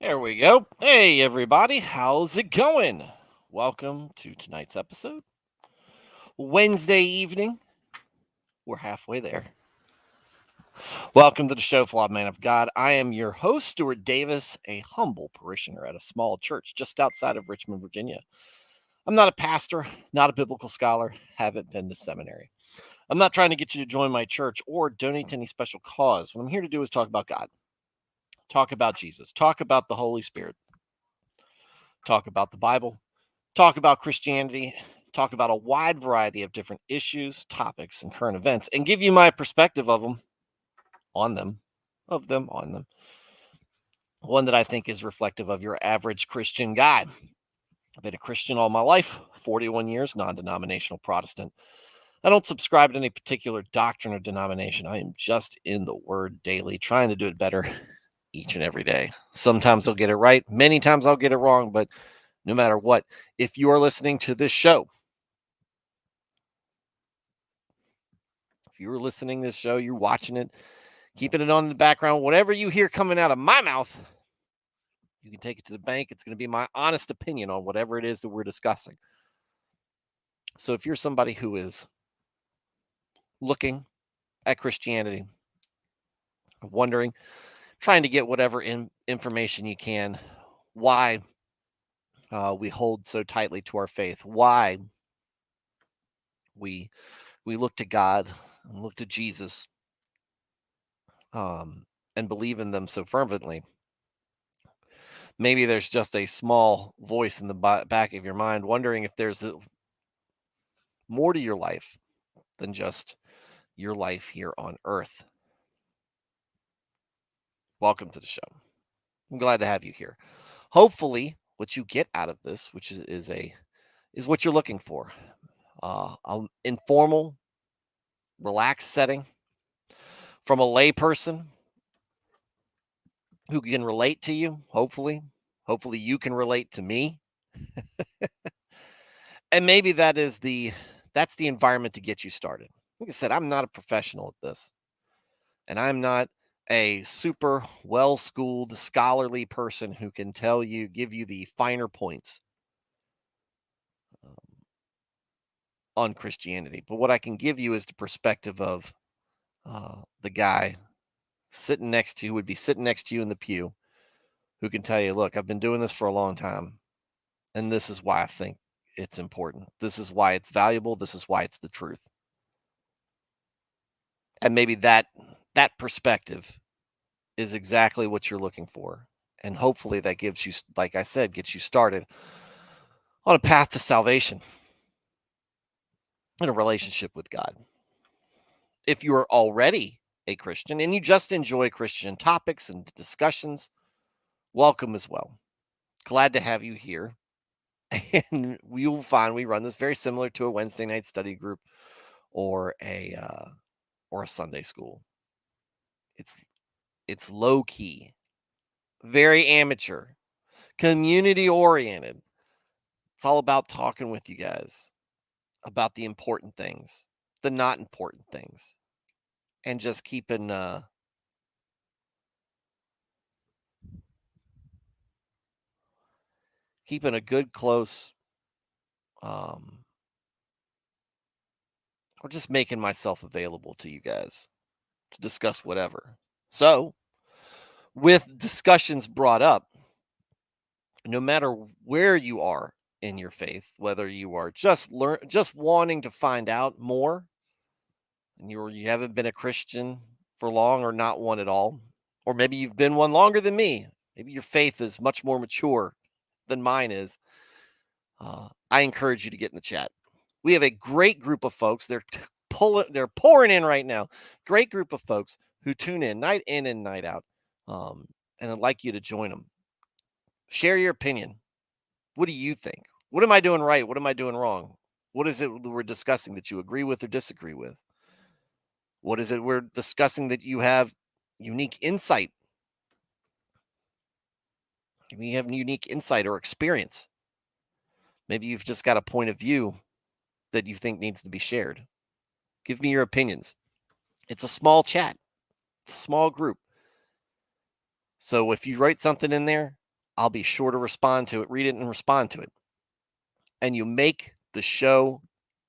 There we go. Hey, everybody. How's it going? Welcome to tonight's episode. Wednesday evening. We're halfway there. Welcome to the show, Flawed Man of God. I am your host, Stuart Davis, a humble parishioner at a small church just outside of Richmond, Virginia. I'm not a pastor, not a biblical scholar, haven't been to seminary. I'm not trying to get you to join my church or donate to any special cause. What I'm here to do is talk about God, talk about Jesus, talk about the Holy Spirit, talk about the Bible, talk about Christianity, talk about a wide variety of different issues, topics, and current events, and give you my perspective of them, on them, on them. One that I think is reflective of your average Christian guy. I've been a Christian all my life, 41 years, non denominational Protestant. I don't subscribe to any particular doctrine or denomination. I am just in the Word daily, trying to do it better each and every day. Sometimes I'll get it right, many times I'll get it wrong, but no matter what, if you are listening to this show, if you're listening to this show, you're watching it, keeping it on in the background, whatever you hear coming out of my mouth, you can take it to the bank. It's going to be my honest opinion on whatever it is that we're discussing. So if you're somebody who is looking at Christianity, wondering, trying to get whatever information you can, why we hold so tightly to our faith, why we look to God and look to Jesus, and believe in them so fervently. Maybe there's just a small voice in the back of your mind wondering if there's more to your life than just your life here on earth. Welcome to the show. I'm glad to have you here. Hopefully, what you get out of this, which is what you're looking for, an informal, relaxed setting from a layperson who can relate to you. Hopefully you can relate to me, and maybe that's the environment to get you started. Like I said, I'm not a professional at this, and I'm not a super well-schooled, scholarly person who can give you the finer points um, on Christianity. But what I can give you is the perspective of the guy who would be sitting next to you in the pew, who can tell you, look, I've been doing this for a long time, and this is why I think it's important. This is why it's valuable. This is why it's the truth. And maybe that perspective is exactly what you're looking for. And hopefully that gives you, like I said, gets you started on a path to salvation in a relationship with God. If you are already a Christian and you just enjoy Christian topics and discussions, welcome as well. Glad to have you here. And we will find we run this very similar to a Wednesday night study group or a Sunday school. It's low key, very amateur, community oriented. It's all about talking with you guys about the important things, the not important things, and just keeping a good close, um or just making myself available to you guys to discuss whatever. So, with discussions brought up, no matter where you are in your faith, whether you are just wanting to find out more, and you haven't been a Christian for long or not one at all, or maybe you've been one longer than me. Maybe your faith is much more mature than mine is. I encourage you to get in the chat. We have a great group of folks. They're pouring in right now. Great group of folks who tune in and night out, and I'd like you to join them. Share your opinion. What do you think? What am I doing right? What am I doing wrong? What is it we're discussing that you agree with or disagree with? What is it we're discussing that you have unique insight? Maybe you have unique insight or experience. Maybe you've just got a point of view that you think needs to be shared. Give me your opinions. It's a small chat, a small group. So if you write something in there, I'll be sure to respond to it, read it, and respond to it. And you make the show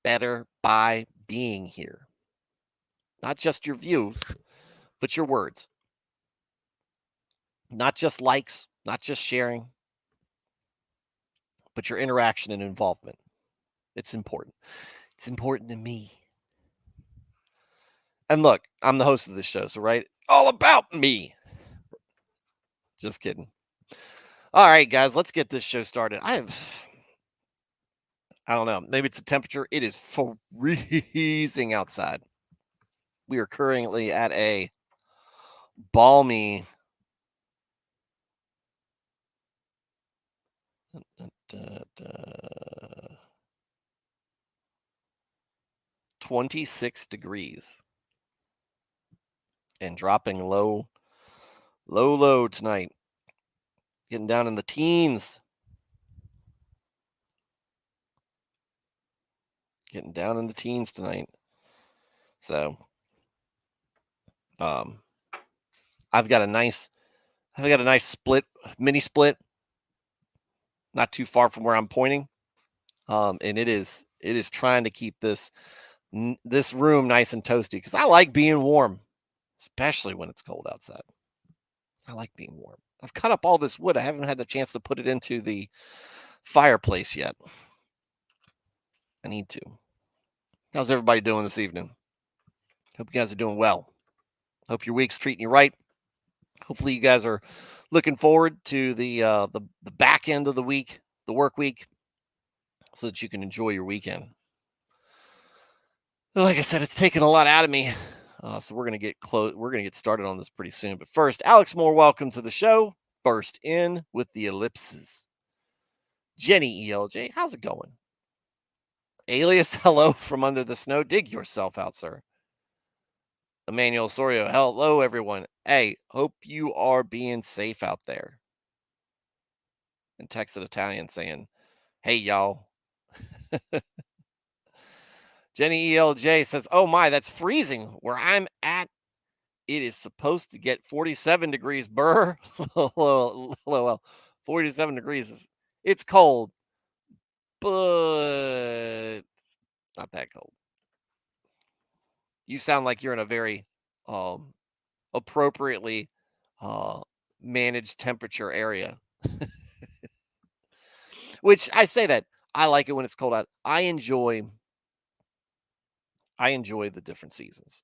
better by being here. Not just your views, but your words. Not just likes, not just sharing, but your interaction and involvement. It's important. It's important to me. And look, I'm the host of this show, so right, it's all about me. Just kidding. All right, guys, let's get this show started. I don't know, maybe it's the temperature. It is freezing outside. We are currently at a balmy 26 degrees and dropping low tonight. Getting down in the teens. Getting down in the teens tonight. So, um, I've got a nice split, mini split, not too far from where I'm pointing. And it is trying to keep this room nice and toasty because I like being warm, especially when it's cold outside. I like being warm. I've cut up all this wood. I haven't had the chance to put it into the fireplace yet. I need to. How's everybody doing this evening? Hope you guys are doing well. Hope your week's treating you right. Hopefully you guys are looking forward to the back end of the week, the work week, so that you can enjoy your weekend. Like I said, it's taken a lot out of me. So we're gonna get close. We're gonna get started on this pretty soon. But first, Alex Moore, welcome to the show. First in with the ellipses. Jenny ELJ, how's it going? Alias, hello from under the snow. Dig yourself out, sir. Emmanuel Sorio, hello everyone. Hey, hope you are being safe out there. And texted Italian saying, hey y'all. Jenny ELJ says, oh my, that's freezing. Where I'm at, it is supposed to get 47 degrees. Burr. Well, 47 degrees. It's cold, but not that cold. You sound like you're in a very appropriately managed temperature area. Which I say that I like it when it's cold out. I enjoy the different seasons.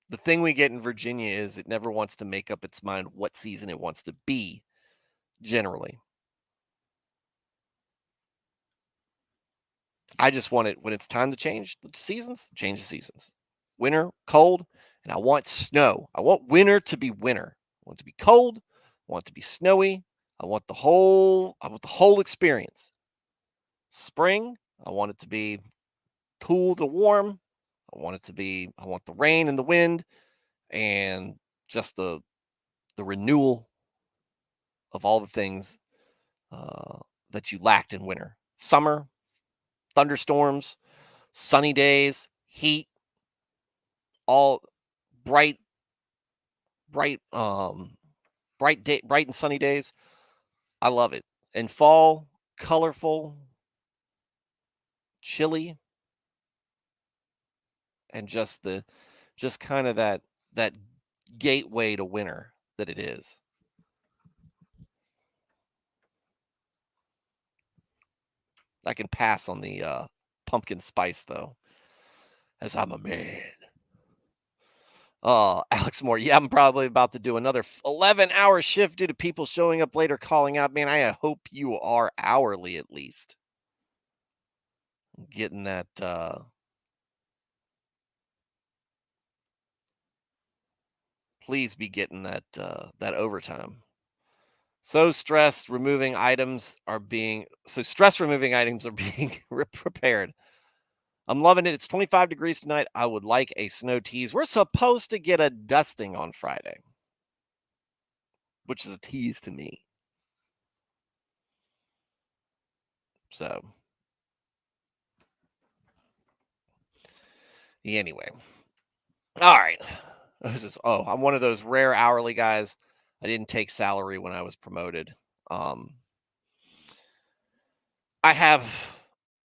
The thing we get in Virginia is it never wants to make up its mind what season it wants to be, generally. I just want it when it's time to change the seasons, change the seasons. Winter, cold, and I want snow. I want winter to be winter. I want it to be cold. I want it to be snowy. I want the whole experience. Spring, I want it to be cool to warm. I want the rain and the wind and just the renewal of all the things that you lacked in winter. Summer, thunderstorms, sunny days, heat, all bright, bright, bright and sunny days. I love it. And fall, colorful, chilly, and just kind of that gateway to winter that it is. I can pass on the pumpkin spice though, as I'm a man. Oh, Alex Moore. Yeah, I'm probably about to do another 11-hour shift due to people showing up later calling out. Man, I hope you are hourly at least. Getting that please be getting that overtime. Stress removing items are being prepared. I'm loving it. It's 25 degrees tonight. I would like a snow tease. We're supposed to get a dusting on Friday, which is a tease to me. So, anyway. All right. I'm one of those rare hourly guys. I didn't take salary when I was promoted. Um, I have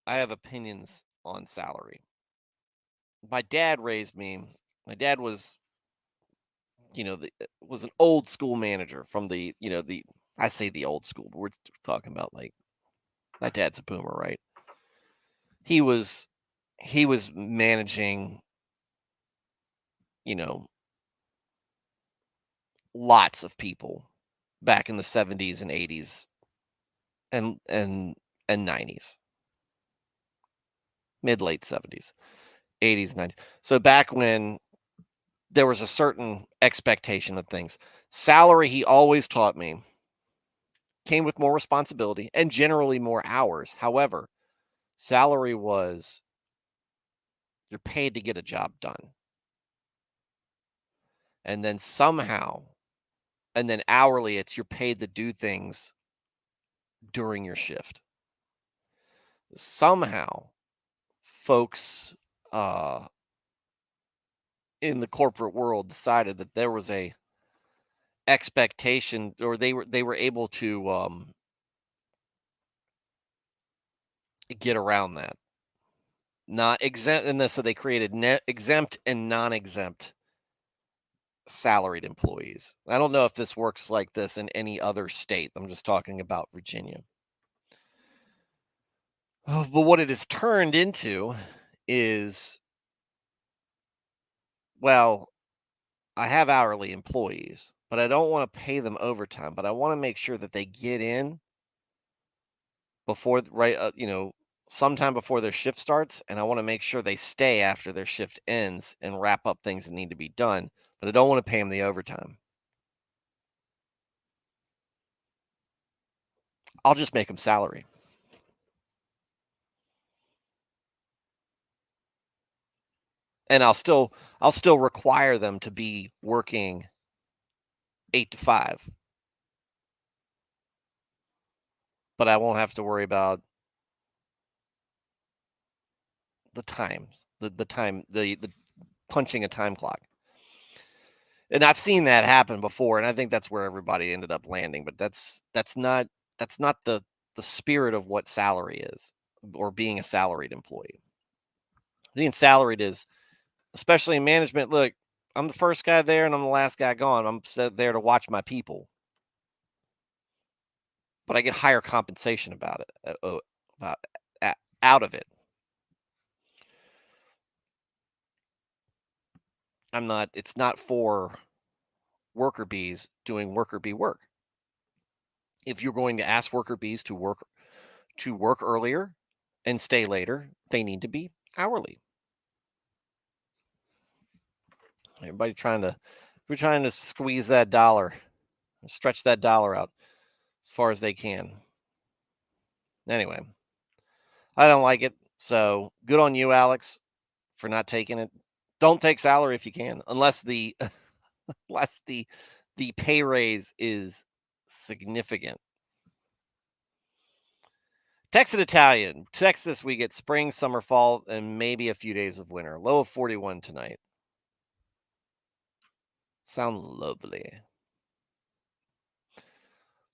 I have opinions on salary. My dad raised me. My dad was, was an old school manager from the I say the old school, but we're talking about like my dad's a boomer, right? He was he was managing, you know, lots of people back in the 70s and 80s and 90s, mid late 70s, 80s, 90s. So back when there was a certain expectation of things. Salary, he always taught me, came with more responsibility and generally more hours. However, salary was you're paid to get a job done. And then somehow, and then hourly, it's you're paid to do things during your shift. Somehow, folks uh, in the corporate world decided that there was a expectation, or they were able to get around that. Not exempt, and then so they created net exempt and non-exempt salaried employees. I don't know if this works like this in any other state. I'm just talking about Virginia. But what it has turned into is, well, I have hourly employees, but I don't want to pay them overtime, but I want to make sure that they get in before right, sometime before their shift starts, and I want to make sure they stay after their shift ends and wrap up things that need to be done, but I don't want to pay them the overtime. I'll just make them salary. And I'll still require them to be working 8 to 5, but I won't have to worry about the times, the time, the punching a time clock. And I've seen that happen before, and I think that's where everybody ended up landing, but that's not the spirit of what salary is, or being a salaried employee. Being salaried is, especially in management, look, I'm the first guy there and I'm the last guy gone. I'm there to watch my people, but I get higher compensation about it, about out of it. It's not for worker bees doing worker bee work. If you're going to ask worker bees to work earlier and stay later, they need to be hourly. Everybody we're trying to squeeze that dollar, stretch that dollar out as far as they can. Anyway, I don't like it. So good on you, Alex, for not taking it. Don't take salary if you can, unless the unless the pay raise is significant. Texas Italian. Texas, we get spring, summer, fall, and maybe a few days of winter. Low of 41 tonight. Sounds lovely.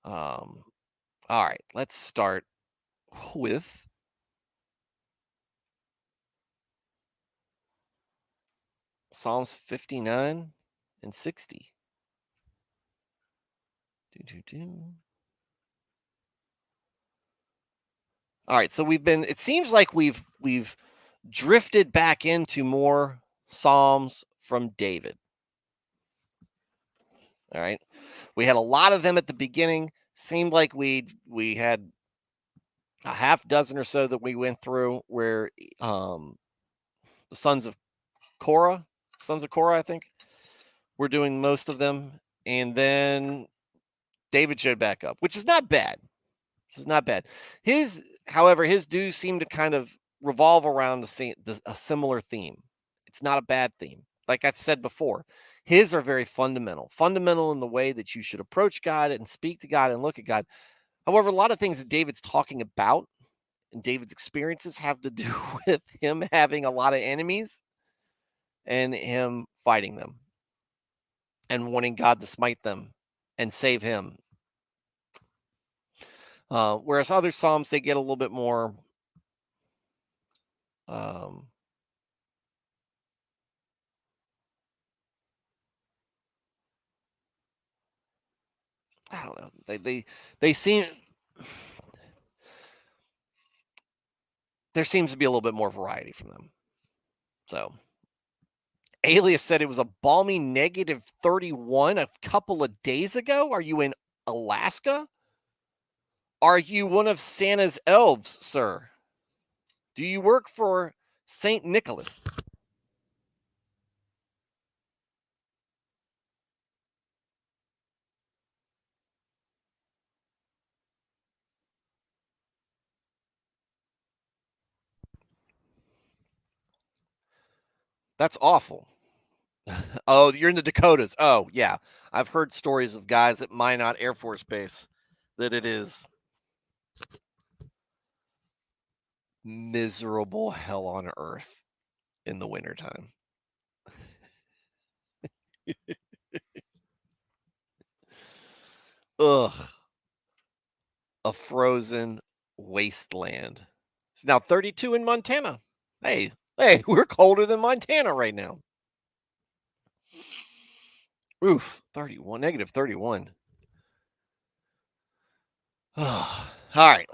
Um, all right, let's start with Psalms 59 and 60. Do. All right, so it seems like we've drifted back into more Psalms from David. All right. We had a lot of them at the beginning. Seemed like we had a half dozen or so that we went through where the sons of Korah, I think, were doing most of them. And then David showed back up, which is not bad. Which is not bad. However, his dues seem to kind of revolve around a similar theme. It's not a bad theme. Like I've said before, his are very fundamental in the way that you should approach God and speak to God and look at God. However, a lot of things that David's talking about and David's experiences have to do with him having a lot of enemies and him fighting them and wanting God to smite them and save him. Whereas other psalms, they get a little bit more. Um, I don't know. They seem there seems to be a little bit more variety from them. So Alias said it was a balmy -31 a couple of days ago. Are you in Alaska? Are you one of Santa's elves, sir? Do you work for St. Nicholas? That's awful. Oh, you're in the Dakotas. Oh, yeah. I've heard stories of guys at Minot Air Force Base that it is miserable hell on earth in the wintertime. Ugh. A frozen wasteland. It's now 32 in Montana. Hey, we're colder than Montana right now. Oof, 31, -31. All right.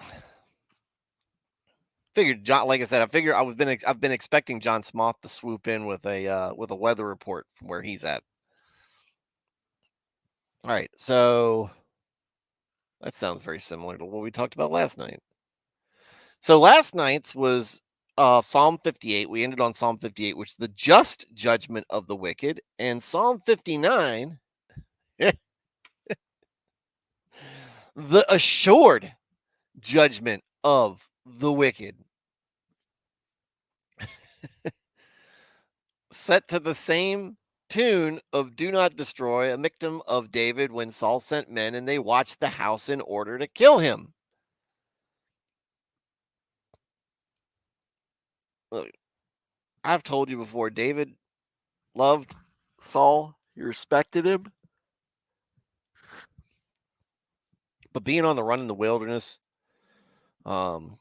Figured John, like I said, I've been expecting John Smoth to swoop in with a weather report from where he's at. All right, so that sounds very similar to what we talked about last night. So last night's was Psalm 58. We ended on Psalm 58, which is the just judgment of the wicked, and Psalm 59, the assured judgment of the wicked. Set to the same tune of Do Not Destroy, a victim of David when Saul sent men and they watched the house in order to kill him. Look, I've told you before, David loved Saul, he respected him, but being on the run in the wilderness, um,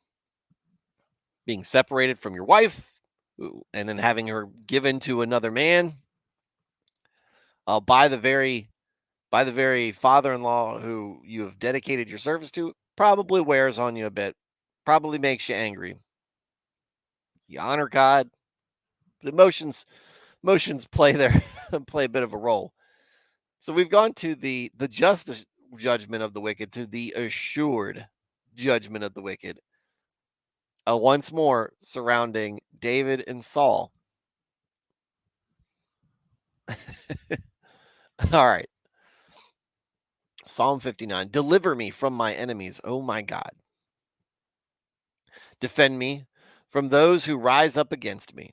being separated from your wife, and then having her given to another man, by the very father-in-law who you have dedicated your service to, probably wears on you a bit, probably makes you angry. You honor God, but emotions play their play a bit of a role. So we've gone to the justice judgment of the wicked to the assured judgment of the wicked. Once more surrounding David and Saul. All right. Psalm 59. Deliver me from my enemies, oh my God. Defend me from those who rise up against me.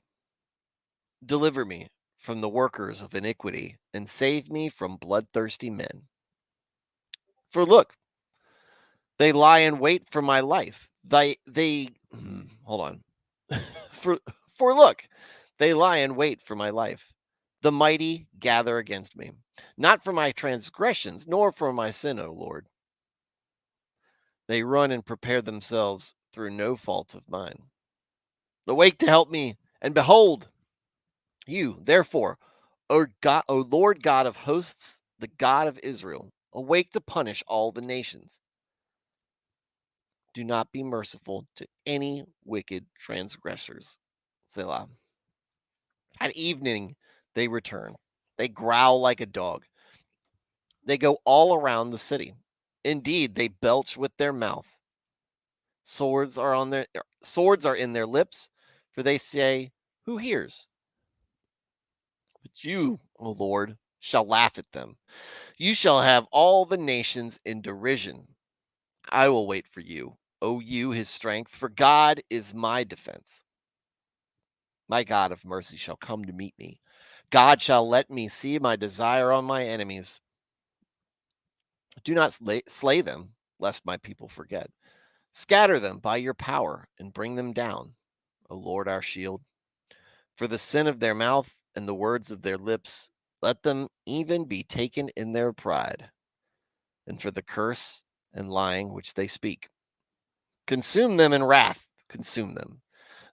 Deliver me from the workers of iniquity and save me from bloodthirsty men. For look, they lie in wait for my life. Hold on. for for look, they lie in wait for my life. The mighty gather against me, not for my transgressions, nor for my sin, O Lord. They run and prepare themselves through no fault of mine. Awake to help me, and behold, you, therefore, O God, O Lord God of hosts, the God of Israel, awake to punish all the nations. Do not be merciful to any wicked transgressors. Selah. At evening they return. They growl like a dog. They go all around the city. Indeed, they belch with their mouth. Swords are in their lips, for they say, "Who hears?" But you, O Lord, shall laugh at them. You shall have all the nations in derision. I will wait for you, O you, his strength, for God is my defense. My God of mercy shall come to meet me. God shall let me see my desire on my enemies. Do not slay them, lest my people forget. Scatter them by your power and bring them down, O Lord our shield. For the sin of their mouth and the words of their lips, let them even be taken in their pride. and for the curse and lying which they speak. Consume them in wrath, consume them,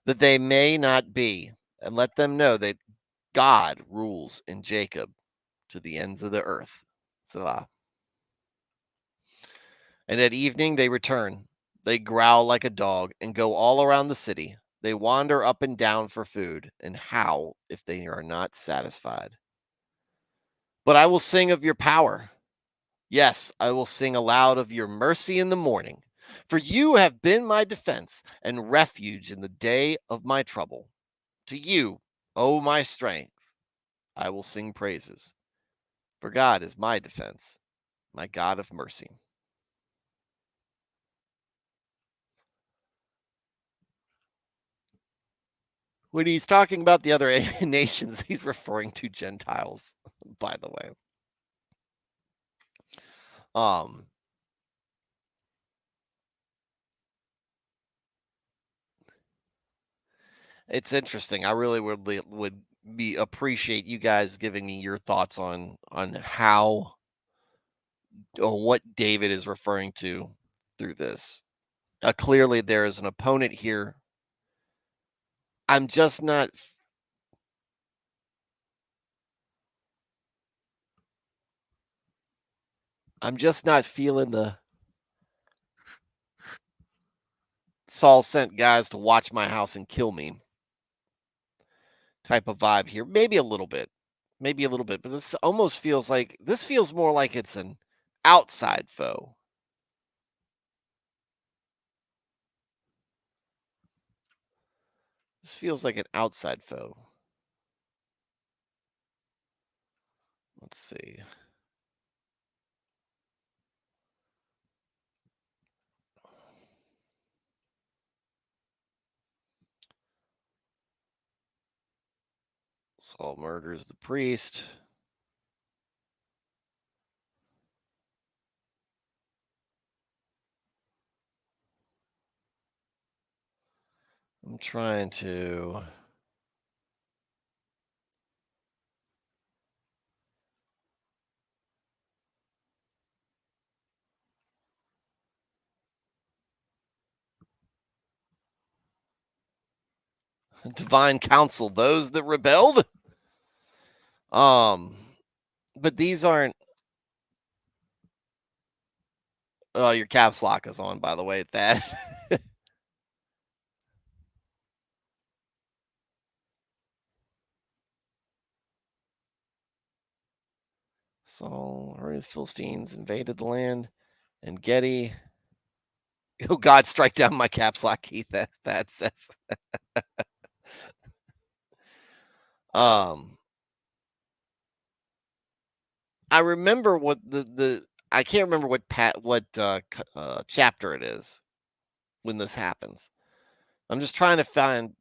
that they may not be, and let them know that God rules in Jacob to the ends of the earth. Selah. And at evening they return. They growl like a dog and go all around the city. They wander up and down for food and howl if they are not satisfied. But I will sing of your power. Yes, I will sing aloud of your mercy in the morning. For you have been my defense and refuge in the day of my trouble. To you, O my strength, I will sing praises. For God is my defense, my God of mercy. When he's talking about the other nations, he's referring to Gentiles, by the way. Um, it's interesting. I really would be appreciate you guys giving me your thoughts on how or what David is referring to through this. Clearly, there is an opponent here. I'm just not. I'm just not feeling the Saul sent guys to watch my house and kill me type of vibe here. Maybe a little bit, but this almost feels like this feels more like it's an outside foe. This feels like an outside foe. Let's see. Saul murders the priest. I'm trying to divine counsel those that rebelled. Um, but these aren't. Oh, your caps lock is on, by the way. At that. Saul or his Philistines invaded the land, and Getty. Oh God, strike down my caps lock key. That says. Um, I remember what the I can't remember what chapter it is when this happens. I'm just trying to find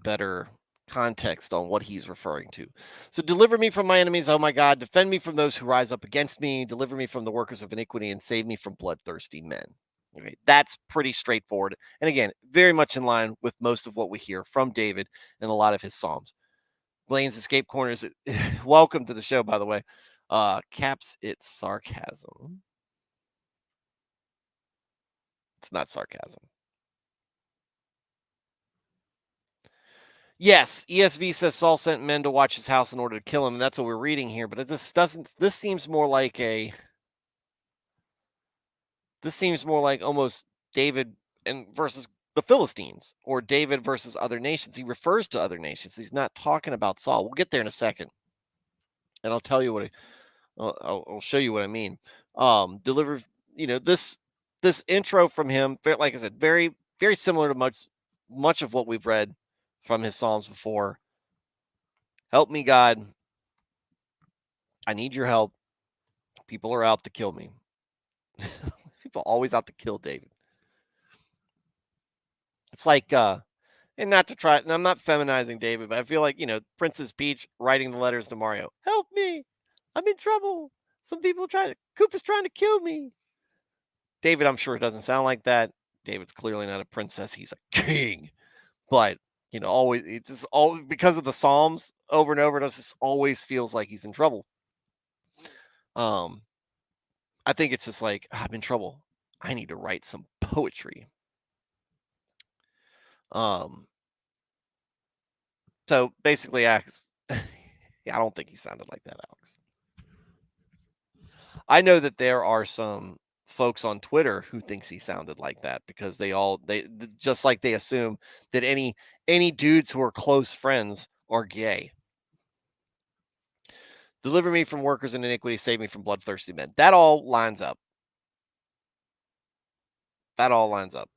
better context on what he's referring to. So deliver me from my enemies, oh my God, defend me from those who rise up against me, deliver me from the workers of iniquity and save me from bloodthirsty men. Okay, that's pretty straightforward. And again, very much in line with most of what we hear from David and a lot of his psalms. Blaine's Escape Corners. Welcome to the show, by the way. Caps, it's sarcasm. It's not sarcasm. Yes, ESV says Saul sent men to watch his house in order to kill him, and that's what we're reading here. But this doesn't. This seems more like a. This seems more like almost David and versus the Philistines, or David versus other nations. He refers to other nations. He's not talking about Saul. We'll get there in a second, and I'll tell you what. I'll show you what I mean. Deliver. This intro from him, like I said, very very similar to much of what we've read from his psalms before. Help me, God. I need your help. People are out to kill me. People always out to kill David. It's like, and not to try, and I'm not feminizing David, but I feel like, Princess Peach writing the letters to Mario. Help me. I'm in trouble. Koopa's trying to kill me. David, I'm sure it doesn't sound like that. David's clearly not a princess. He's a king. But Always it's just all because of the Psalms over and over. It just always feels like he's in trouble. Um, I think it's just like I'm in trouble. I need to write some poetry. Um, so basically, Alex, yeah, I don't think he sounded like that, Alex. I know that there are some folks on Twitter who thinks he sounded like that because just like they assume that any dudes who are close friends are gay. Deliver me from workers in iniquity, save me from bloodthirsty men. That all lines up. That all lines up.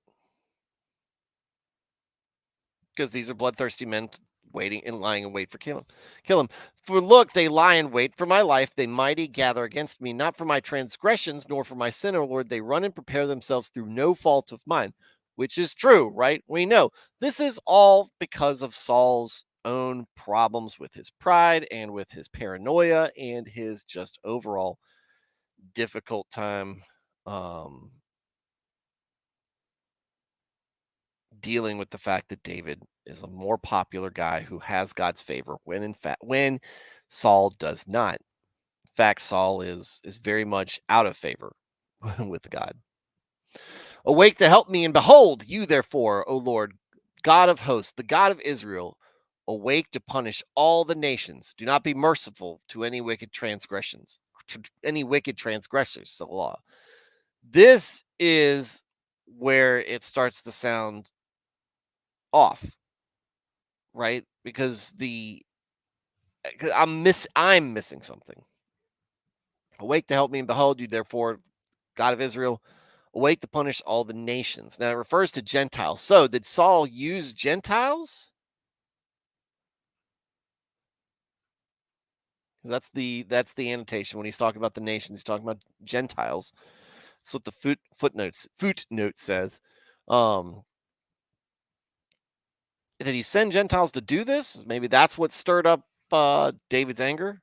Because these are bloodthirsty men waiting and lying in wait for kill him. Kill him. For look, they lie in wait for my life. They mighty gather against me, not for my transgressions, nor for my sin, O Lord. They run and prepare themselves through no fault of mine, which is true, right? We know this is all because of Saul's own problems with his pride and with his paranoia and his just overall difficult time um, dealing with the fact that David is a more popular guy who has God's favor when Saul does not. In fact, Saul is very much out of favor with God. Awake to help me, and behold, you therefore, O Lord, God of hosts, the God of Israel, awake to punish all the nations. Do not be merciful to any wicked transgressions, any wicked transgressors of the law. This is where it starts to sound off, right? Because the 'cause I'm missing something. Awake to help me, and behold, you therefore, God of Israel, awake to punish all the nations. Now it refers to Gentiles. So did Saul use Gentiles? Because that's the annotation when he's talking about the nations. He's talking about Gentiles. That's what the footnote says. Um, did he send Gentiles to do this? Maybe that's what stirred up David's anger.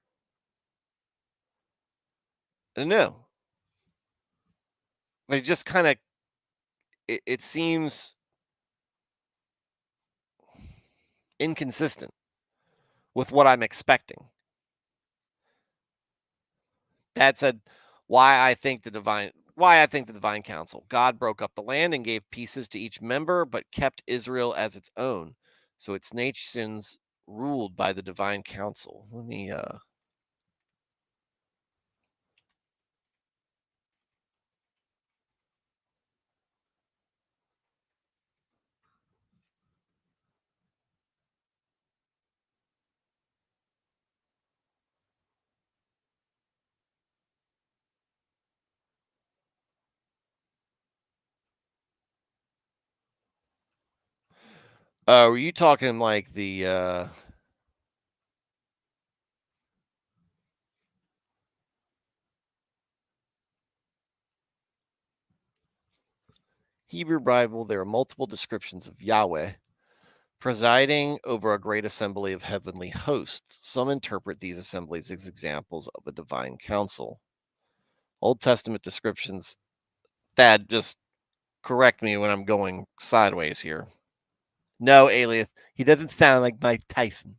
I don't know. But it just kind of it seems inconsistent with what I'm expecting. That said, why I think the divine council. God broke up the land and gave pieces to each member, but kept Israel as its own. So its nations ruled by the divine council. Let me were you talking like the Hebrew Bible? There are multiple descriptions of Yahweh presiding over a great assembly of heavenly hosts. Some interpret these assemblies as examples of a divine council. Old Testament descriptions, Thad, just correct me when I'm going sideways here. No, Alias, he doesn't sound like Mike Tyson.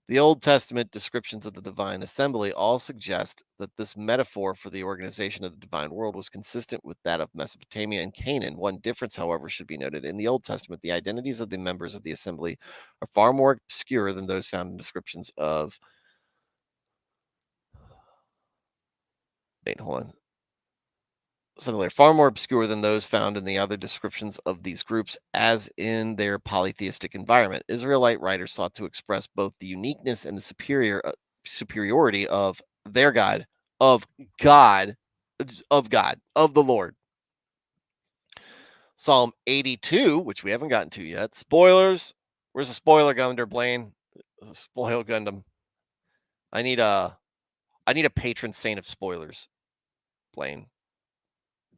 The Old Testament descriptions of the divine assembly all suggest that this metaphor for the organization of the divine world was consistent with that of Mesopotamia and Canaan. One difference, however, should be noted. In the Old Testament, the identities of the members of the assembly are far more obscure than those found in descriptions of. Wait, hold on. Similar, far more obscure than those found in the other descriptions of these groups, as in their polytheistic environment. Israelite writers sought to express both the uniqueness and the superiority of their God, of God, of the Lord. Psalm 82, which we haven't gotten to yet. Spoilers. Where's the spoiler gun there, Blaine? Spoil Gundam. I need a patron saint of spoilers, Blaine.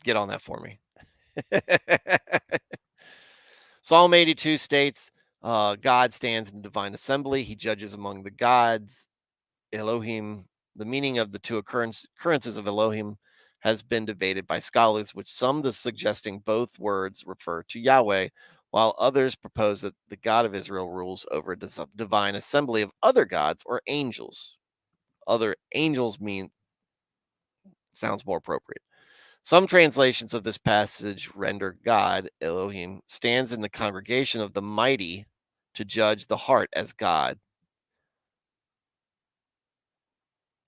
Get on that for me. Psalm 82 states, God stands in divine assembly. He judges among the gods. Elohim, the meaning of the two occurrences of Elohim has been debated by scholars, which some the suggesting both words refer to Yahweh, while others propose that the God of Israel rules over a divine assembly of other gods or angels. Other angels mean sounds more appropriate. Some translations of this passage render God, Elohim, stands in the congregation of the mighty to judge the heart as God.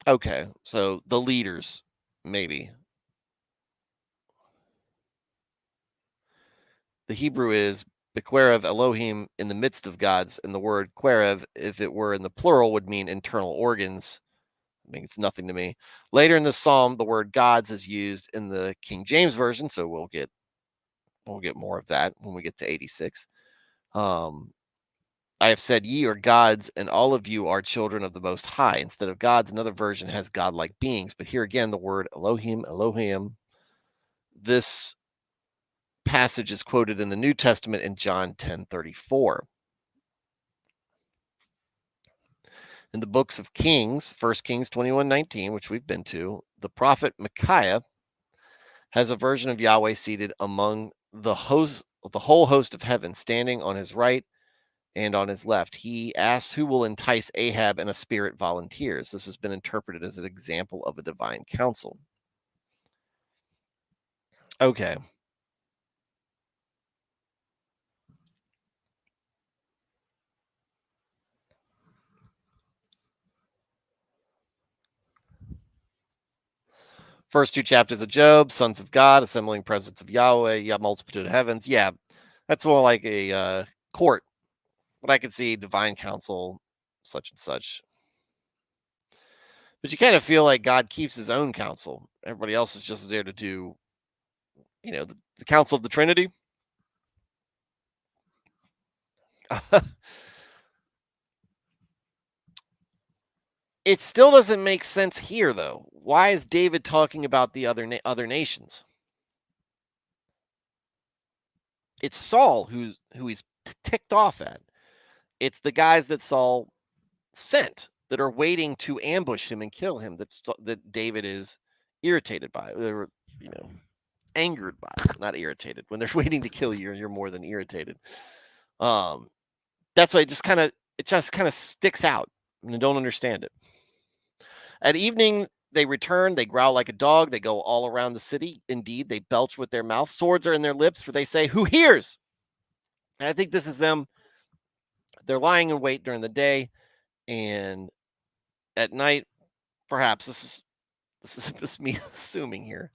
Okay, so the leaders, maybe. The Hebrew is Bequerev Elohim in the midst of gods, and the word Querev, if it were in the plural, would mean internal organs. It means nothing to me. Later in the psalm, the word gods is used in the King James version, so we'll get more of that when we get to 86. I have said, ye are gods, and all of you are children of the Most High. Instead of gods, another version has godlike beings. But here again, the word Elohim, Elohim. This passage is quoted in the New Testament in John 10:34. In the books of Kings, 1 Kings 21:19, which we've been to, the prophet Micaiah has a version of Yahweh seated among the whole host of heaven, standing on his right and on his left. He asks who will entice Ahab, and a spirit volunteers. This has been interpreted as an example of a divine council. Okay. First two chapters of Job, sons of God, assembling presence of Yahweh, multitude of heavens. Yeah, that's more like a court, but I could see divine council, such and such. But you kind of feel like God keeps his own counsel. Everybody else is just there to do, the counsel of the Trinity. It still doesn't make sense here, though. Why is David talking about the other nations? It's Saul who he's ticked off at. It's the guys that Saul sent that are waiting to ambush him and kill him. That David is irritated by. They're angered by, not irritated. When they're waiting to kill you, you're more than irritated. That's why it just kind of sticks out, and I don't understand it. At evening, they return, they growl like a dog, they go all around the city. Indeed, they belch with their mouth. Swords are in their lips, for they say, who hears? And I think this is them. They're lying in wait during the day, and at night, perhaps this is just me assuming here.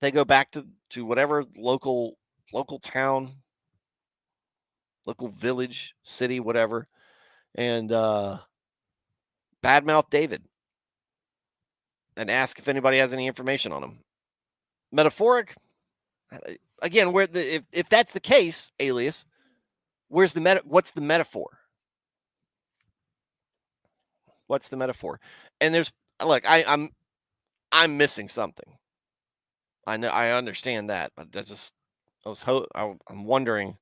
They go back to whatever local town, local village, city, whatever, and badmouth David and ask if anybody has any information on him. Metaphoric, again, where if that's the case, Alias, what's the metaphor? What's the metaphor? And there's look, I'm missing something. I know, I understand that, but I'm wondering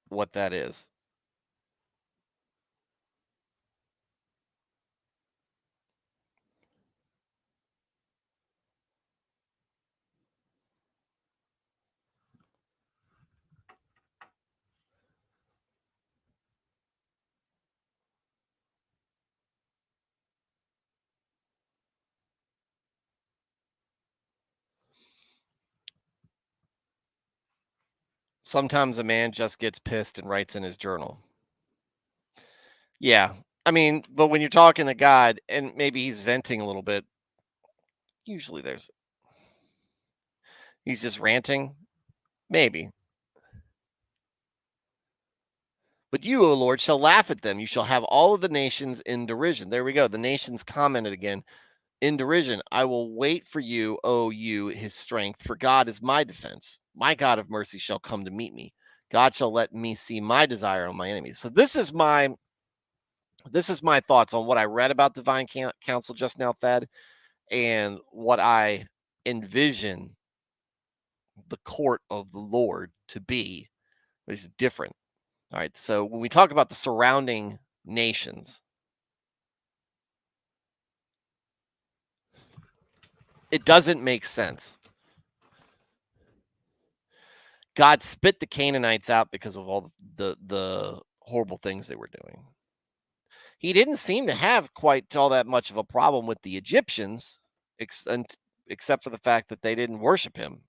what that is. Sometimes a man just gets pissed and writes in his journal. Yeah. I mean, but when you're talking to God and maybe he's venting a little bit, usually he's just ranting. Maybe. But you, O Lord, shall laugh at them. You shall have all of the nations in derision. There we go. The nations commented again. In derision, I will wait for you, O you, his strength, for God is my defense. My God of mercy shall come to meet me. God shall let me see my desire on my enemies. So this is my thoughts on what I read about divine counsel just now, Thad, and what I envision the court of the Lord to be, which is different. All right. So when we talk about the surrounding nations, It doesn't make sense. God spit the Canaanites out because of all the horrible things they were doing. He didn't seem to have quite all that much of a problem with the Egyptians, except for the fact that they didn't worship him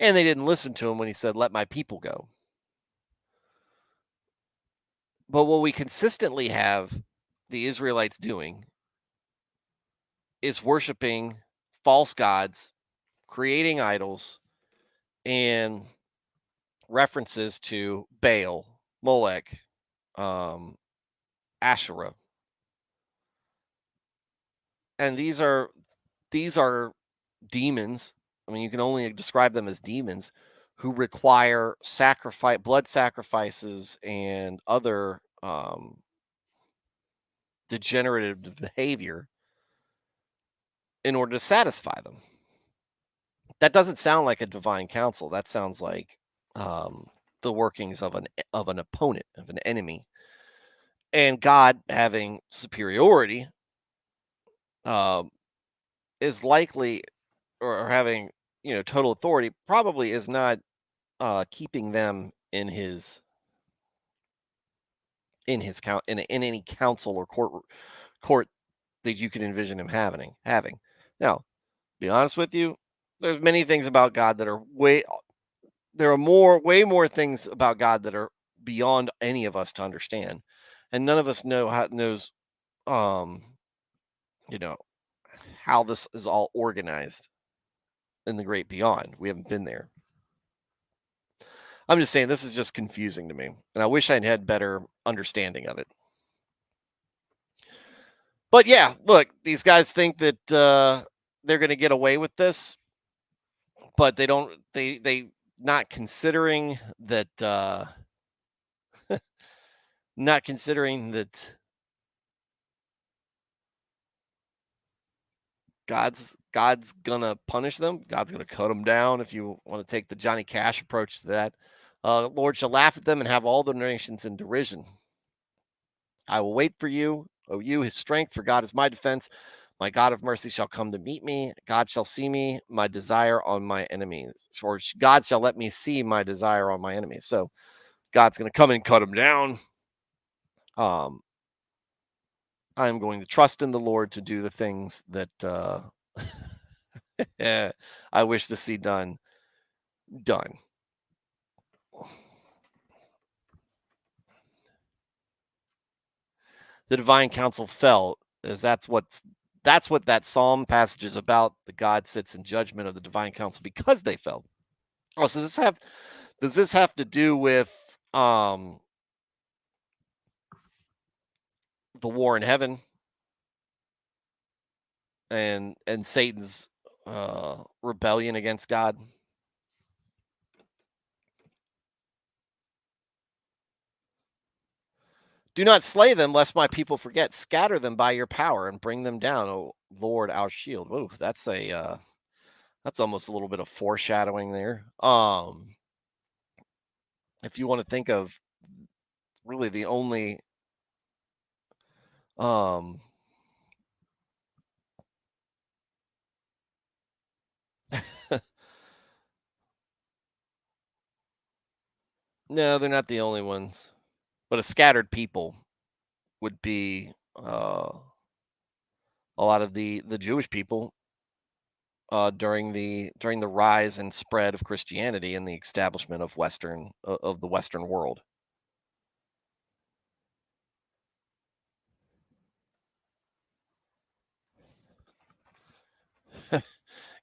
and they didn't listen to him when he said, "Let my people go." But what we consistently have the Israelites doing is worshiping false gods, creating idols, and references to Baal, Molech, um, Asherah, and these are demons. I mean, you can only describe them as demons who require blood sacrifices, and other degenerative behavior in order to satisfy them. That doesn't sound like a divine counsel. That sounds like the workings of an opponent, of an enemy, and God having superiority um, is likely, or having total authority, probably is not keeping them in his count in any council or court that you can envision him having. Now, be honest with you, there's many things about God that are way more things about God that are beyond any of us to understand, and none of us knows um you know how this is all organized in the great beyond. We haven't been there. I'm just saying this is just confusing to me, and I wish I'd had better understanding of it. But yeah, look, these guys think that they're going to get away with this, but they don't. They not considering that. Not considering that God's gonna punish them. God's gonna cut them down. If you want to take the Johnny Cash approach to that, Lord shall laugh at them and have all the nations in derision. I will wait for you, O you, his strength, for God is my defense. My God of mercy shall come to meet me. God shall see me, my desire on my enemies. Or God shall let me see my desire on my enemies. So God's going to come and cut them down. Um, I'm going to trust in the Lord to do the things that I wish to see done. The divine council fell, as that's what that psalm passage is about. The God sits in judgment of the divine council because they fell. Oh, so does this have to do with the war in heaven and Satan's rebellion against God? Do not slay them, lest my people forget. Scatter them by your power and bring them down, O Lord, our shield. Whoa, that's almost a little bit of foreshadowing there. If you want to think of really the only um no, they're not the only ones. But a scattered people would be a lot of the Jewish people during the rise and spread of Christianity and the establishment of the Western world.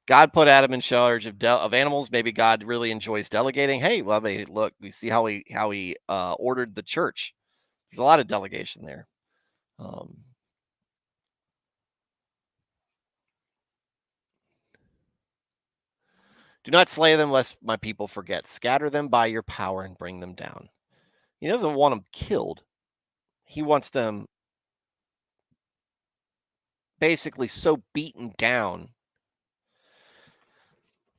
God put Adam in charge of animals. Maybe God really enjoys delegating. Hey, well, I mean, look, we see how he ordered the church. There's a lot of delegation there. Um, Do not slay them, lest my people forget. Scatter them by your power and bring them down. He doesn't want them killed. He wants them basically so beaten down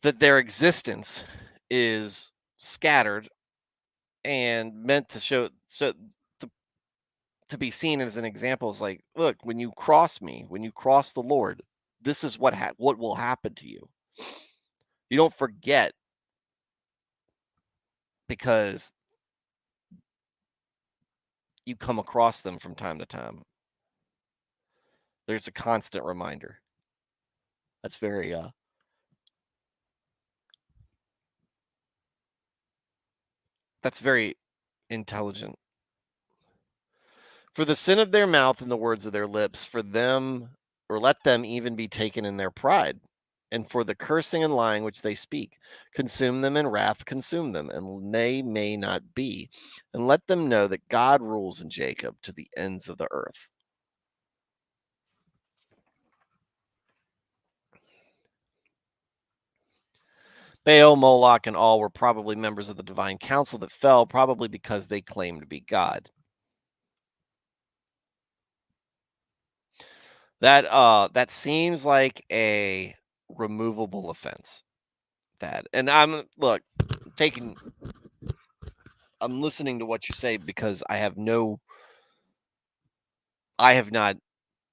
that their existence is scattered and meant to show, so to be seen as an example is like, look, when you cross me, when you cross the Lord, this is what will happen to you. You don't forget because you come across them from time to time. There's a constant reminder. That's very intelligent. For the sin of their mouth and the words of their lips, for them, or let them even be taken in their pride, and for the cursing and lying which they speak, consume them in wrath, consume them, and they may not be. And let them know that God rules in Jacob to the ends of the earth. Baal, Moloch, and all were probably members of the divine council that fell, probably because they claimed to be God. That seems like a removable offense. That, and taking I'm listening to what you say because I have not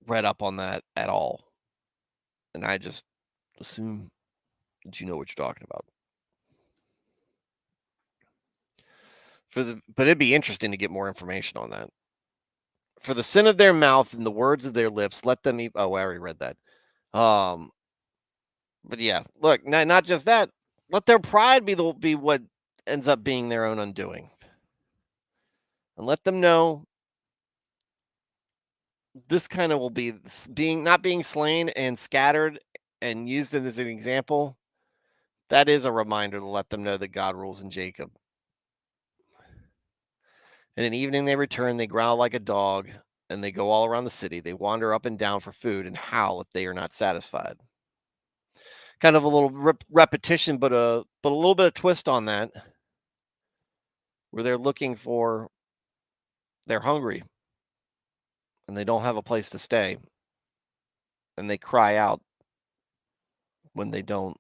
read up on that at all, and I just assume that you know what you're talking about. But it'd be interesting to get more information on that. For the sin of their mouth and the words of their lips, let them eat. Oh, I already read that. Um, but yeah, look, not just that. Let their pride be what ends up being their own undoing, and let them know this kind of will be being not being slain and scattered and used as an example. That is a reminder to let them know that God rules in Jacob. And in evening they return, they growl like a dog, and they go all around the city. They wander up and down for food and howl if they are not satisfied. Kind of a little repetition, but a little bit of twist on that, where they're hungry and they don't have a place to stay, and they cry out when they don't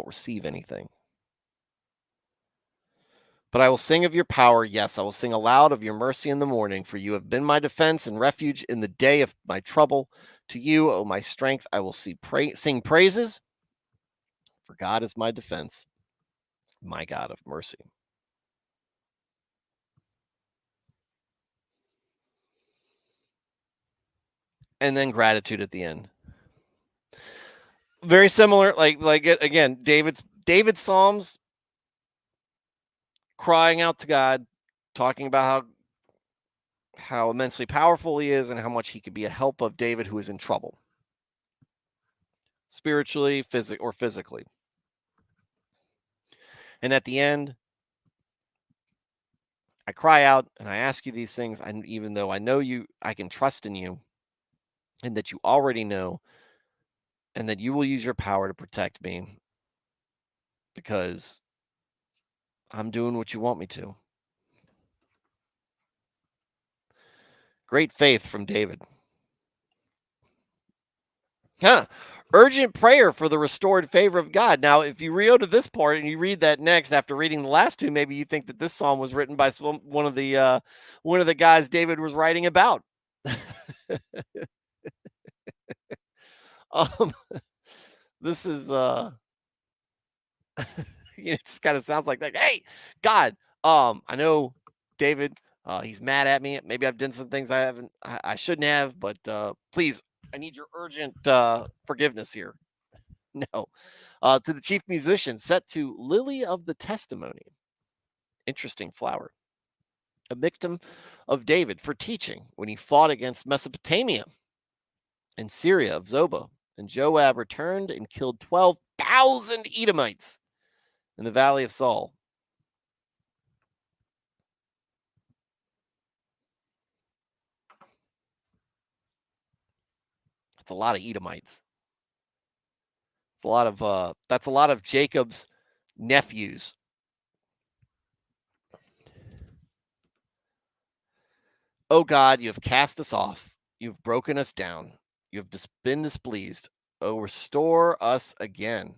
receive anything. But I will sing of your power. Yes, I will sing aloud of your mercy in the morning, for you have been my defense and refuge in the day of my trouble. To you, O my strength, I will sing praises, for God is my defense, my God of mercy. And then gratitude at the end. Very similar, again, David's Psalms, crying out to God, talking about how immensely powerful he is and how much he could be a help of David who is in trouble, spiritually, physically. And at the end, I cry out and I ask you these things, and even though I know you, I can trust in you, and that you already know, and that you will use your power to protect me because I'm doing what you want me to. Great faith from David. Huh. Urgent prayer for the restored favor of God. Now, if you read to this part and you read that next after reading the last two, maybe you think that this psalm was written by one of the guys David was writing about. um, this is it just kind of sounds like that. Hey, God, I know David, he's mad at me. Maybe I've done some things I shouldn't have, but please, I need your urgent forgiveness here. No. To the chief musician, set to Lily of the Testimony. Interesting flower. A victim of David for teaching when he fought against Mesopotamia and Syria of Zobah. And Joab returned and killed 12,000 Edomites in the valley of Saul. That's a lot of Edomites. That's a lot of Jacob's nephews. Oh God, you have cast us off. You've broken us down. You have been displeased. Oh, restore us again.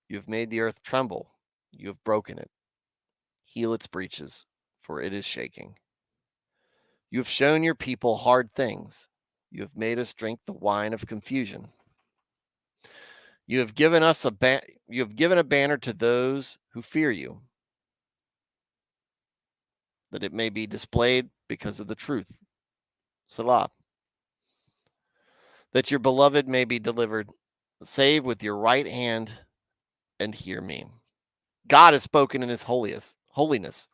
You have made the earth tremble. You have broken it. Heal its breaches, for it is shaking. You have shown your people hard things. You have made us drink the wine of confusion. You have given us you have given a banner to those who fear you, that it may be displayed because of the truth. Salah. That your beloved may be delivered. Save with your right hand and hear me. God has spoken in his holiness.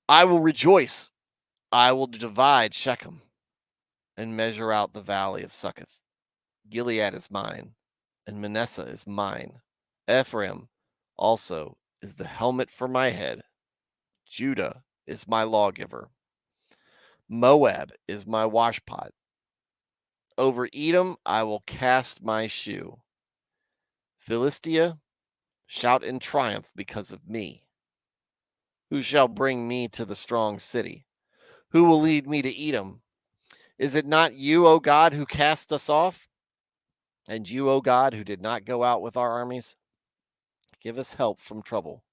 I will rejoice. I will divide Shechem and measure out the valley of Succoth. Gilead is mine, and Manasseh is mine. Ephraim also is the helmet for my head. Judah is my lawgiver. Moab is my washpot. Over Edom I will cast my shoe. Philistia, shout in triumph because of me. Who shall bring me to the strong city? Who will lead me to Edom? Is it not you, O God, who cast us off? And you, O God, who did not go out with our armies? Give us help from trouble,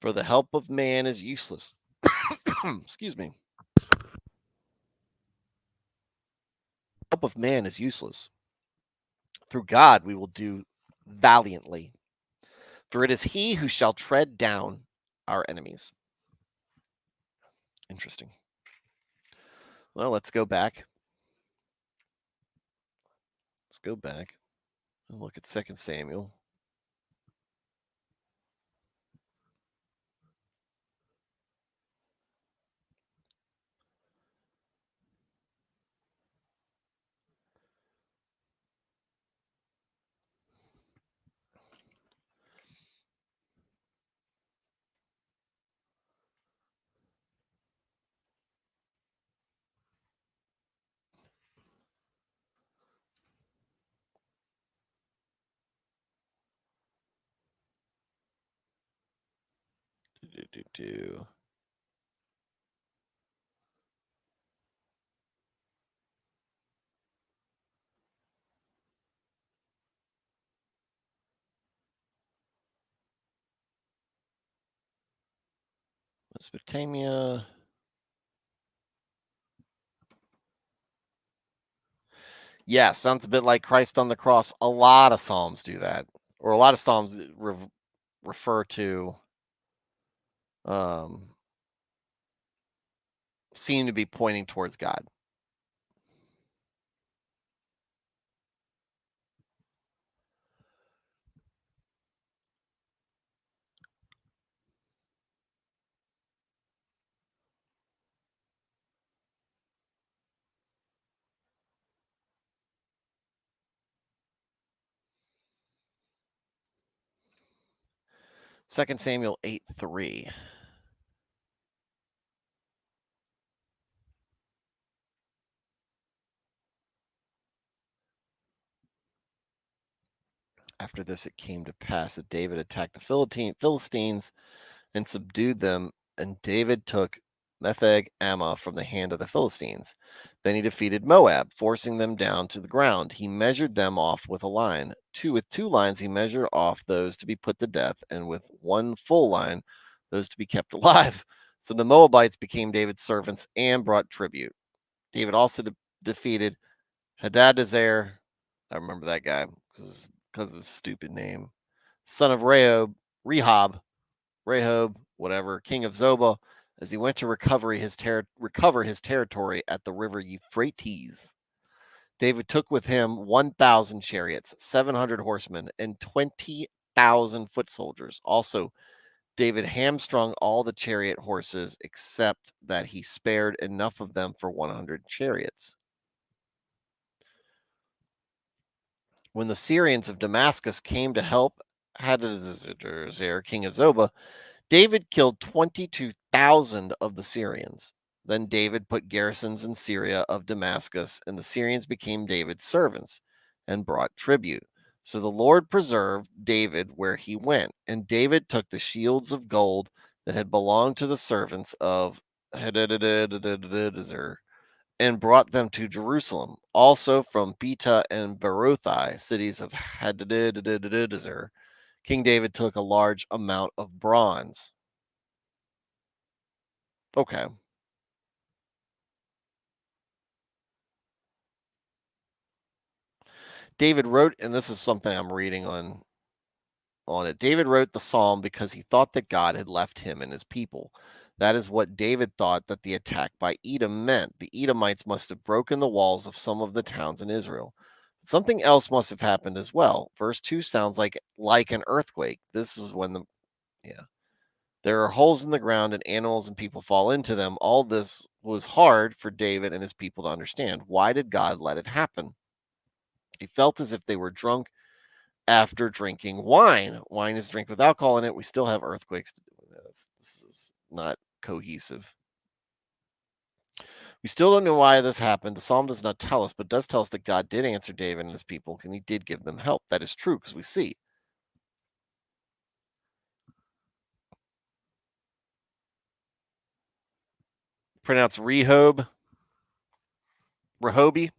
for the help of man is useless. Excuse me. Help of man is useless. Through God we will do valiantly, for it is he who shall tread down our enemies. Interesting. Well, let's go back. Let's go back and look at 2 Samuel. Do, do, do. Mesopotamia. Yeah, sounds a bit like Christ on the cross. A lot of Psalms do that, or a lot of Psalms refer to um, seem to be pointing towards God. Second Samuel 8:3. After this, it came to pass that David attacked the Philistines and subdued them, and David took Metheg Ammah from the hand of the Philistines. Then he defeated Moab, forcing them down to the ground. He measured them off with a line. With two lines, he measured off those to be put to death, and with one full line, those to be kept alive. So the Moabites became David's servants and brought tribute. David also defeated Hadadezer. I remember that guy because of his stupid name. Son of Rehob, whatever, king of Zobah, as he went to recover his territory at the river Euphrates. David took with him 1,000 chariots, 700 horsemen, and 20,000 foot soldiers. Also, David hamstrung all the chariot horses except that he spared enough of them for 100 chariots. When the Syrians of Damascus came to help Hadadezer, king of Zobah, David killed 22,000 of the Syrians. Then David put garrisons in Syria of Damascus, and the Syrians became David's servants and brought tribute. So the Lord preserved David where he went, and David took the shields of gold that had belonged to the servants of Hadadezer and brought them to Jerusalem. Also from Beta and Berothai, cities of Hadadezer, King David took a large amount of bronze. Okay. David wrote, and this is something I'm reading on it. David wrote the psalm because he thought that God had left him and his people. That is what David thought that the attack by Edom meant. The Edomites must have broken the walls of some of the towns in Israel. Something else must have happened as well. Verse 2 sounds like an earthquake. This is when the yeah. There are holes in the ground and animals and people fall into them. All this was hard for David and his people to understand. Why did God let it happen? He felt as if they were drunk after drinking wine. Wine is drink with alcohol in it. We still have earthquakes. This is not cohesive. We still don't know why this happened. The psalm does not tell us, but does tell us that God did answer David and his people, and he did give them help. That is true because we see. Pronounce Rehob, Rehobi.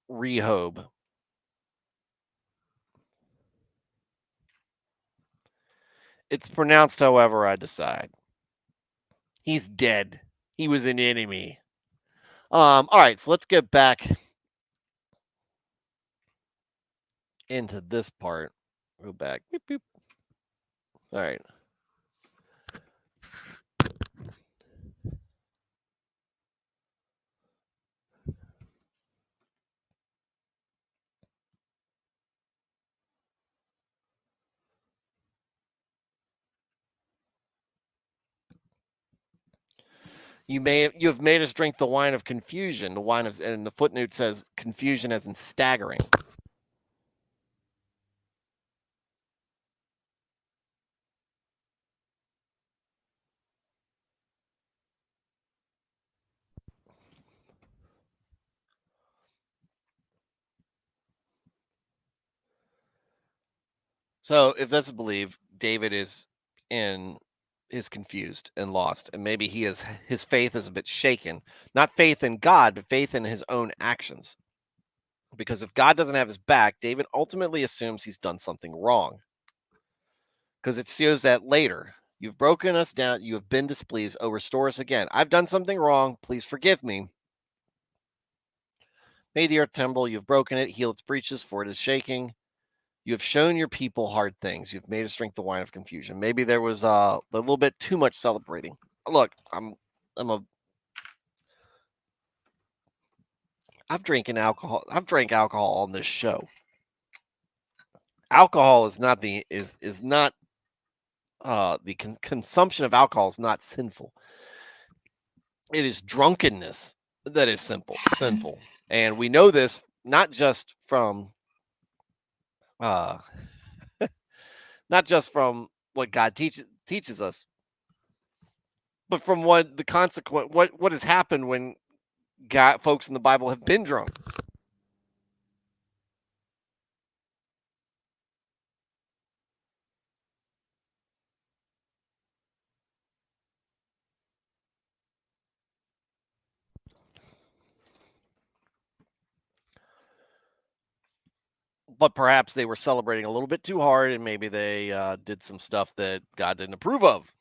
Rehob. It's pronounced however I decide. He's dead. He was an enemy. All right, so let's get back into this part. Go back. Beep, beep. All right. You have made us drink the wine of confusion. The wine of, and the footnote says confusion as in staggering. So if that's believed, David is confused and lost, and maybe his faith is a bit shaken. Not faith in God, but faith in his own actions. Because if God doesn't have his back, David ultimately assumes he's done something wrong. Because it shows that later. You've broken us down. You have been displeased. Oh, restore us again. I've done something wrong. Please forgive me. May the earth tremble. You have broken it. Heal its breaches, for it is shaking. You have shown your people hard things. You've made us drink the wine of confusion. Maybe there was a little bit too much celebrating. Look, I've drinking alcohol. I've drank alcohol on this show. Alcohol is not is not the consumption of alcohol is not sinful. It is drunkenness that is sinful, and we know this not just from uh, not just from what God teaches us, but from what the consequent what has happened when God folks in the Bible have been drunk. But perhaps they were celebrating a little bit too hard, and maybe they did some stuff that God didn't approve of.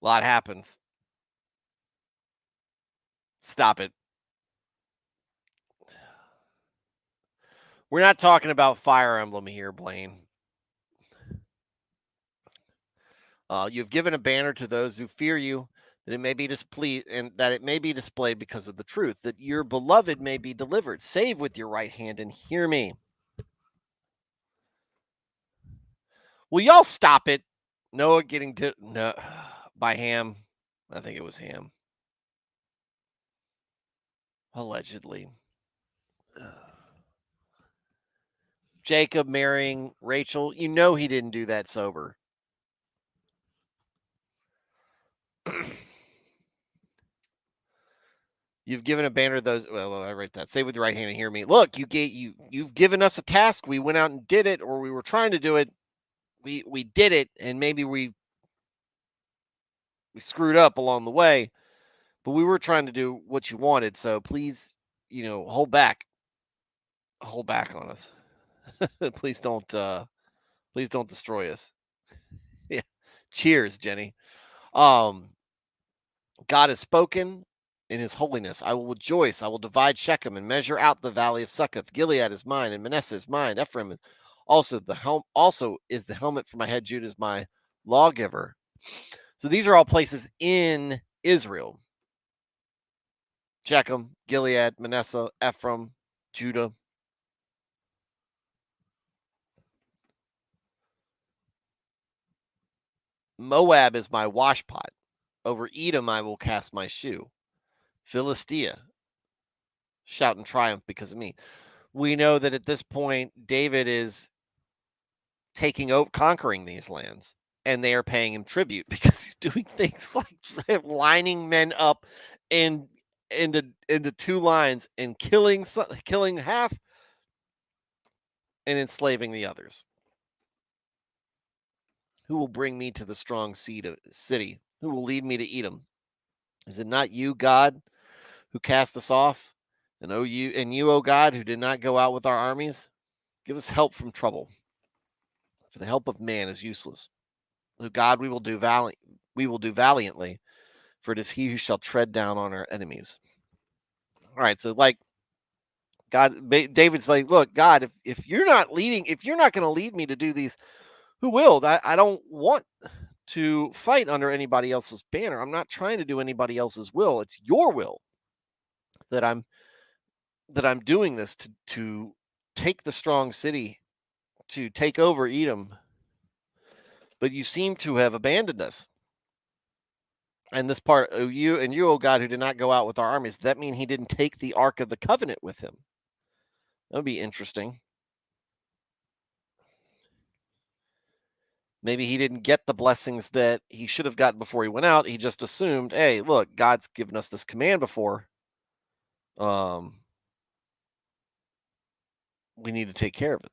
A lot happens. Stop it. We're not talking about Fire Emblem here, Blaine. You have given a banner to those who fear you, that it may be displeased, and that it may be displayed because of the truth, that your beloved may be delivered. Save with your right hand and hear me. Will y'all stop it? Noah getting no by Ham. I think it was Ham. Allegedly. Jacob marrying Rachel. You know he didn't do that sober. You've given a banner to those. Well, I write that. Say with your right hand and hear me. Look, you've given us a task. We went out and did it, or we were trying to do it. We did it, and maybe we screwed up along the way, but we were trying to do what you wanted. So please, hold back on us. please don't destroy us. Yeah. Cheers, Jenny. Um, God has spoken in his holiness. I will rejoice. I will divide Shechem and measure out the valley of Succoth. Gilead is mine, and Manasseh is mine. Ephraim is also is the helmet for my head. Judah is my lawgiver. So these are all places in Israel. Shechem, Gilead, Manasseh, Ephraim, Judah. Moab is my washpot. Over Edom I will cast my shoe. Philistia, shout in triumph because of me. We know that at this point, David is taking over, conquering these lands, and they are paying him tribute because he's doing things like lining men up in into two lines and killing half and enslaving the others. Who will bring me to the strong city? Who will lead me to Edom? Is it not you, God, who cast us off? And you, O God, who did not go out with our armies? Give us help from trouble, for the help of man is useless. O God, we will do valiantly, for it is he who shall tread down on our enemies. All right, so like David's like, look, God, if you're not leading, if you're not going to lead me to do these, who will? I don't want to fight under anybody else's banner. I'm not trying to do anybody else's will. It's your will that I'm doing this to take the strong city, to take over Edom. But you seem to have abandoned us. And this part, you, O God, who did not go out with our armies, does that mean he didn't take the Ark of the Covenant with him? That would be interesting. Maybe he didn't get the blessings that he should have gotten before he went out. He just assumed, hey, look, God's given us this command before. We need to take care of it.